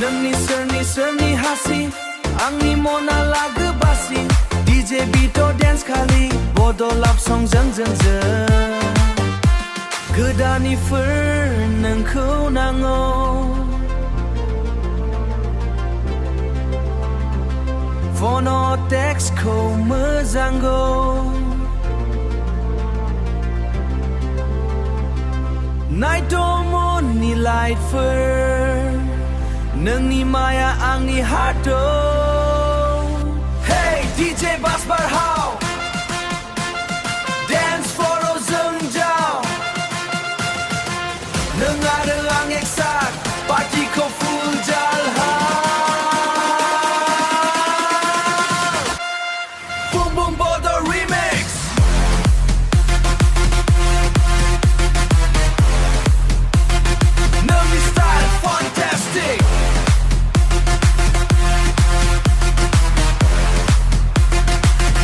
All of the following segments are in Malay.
Nwngni serni hasi Angni mona laga basi DJ Bodo dance kali Bodo love song जों गोदानिफोर नोंखौ नाङो फनाव टेक्सटखौ मोजांगौ नाइट मुननि लाइटफोर नोंनि माया आंनि हार्टआव Hey DJ bass बारहाव Dance floorआव जों जाव नों आरो आं एकसाथ पार्टिखौ फुल जालहा Boom boom Bodo remix Nwngni style fantastic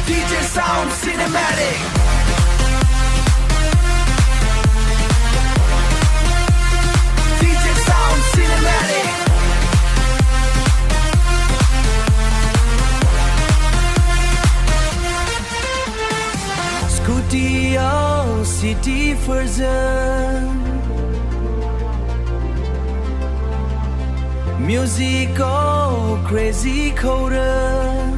DJ sound cinematic DJ sound cinematic Scootyआव सिटिफोरजों Musicआव crazy खौरां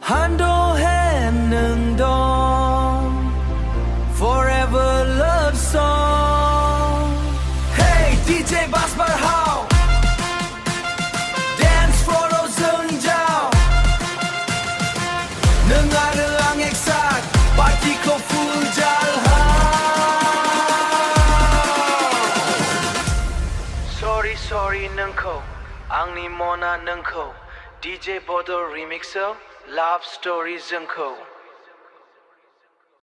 Hand hand nung dong Forever love song Hey DJ bass barhaw Dance floor'aw जों जाव नों आरो आं एकसाथ पार्टिखौ फुल जालहा Sorry नोंखौ आंनि मना नोंखौ DJ Bodo remixआव Love story जोंखौ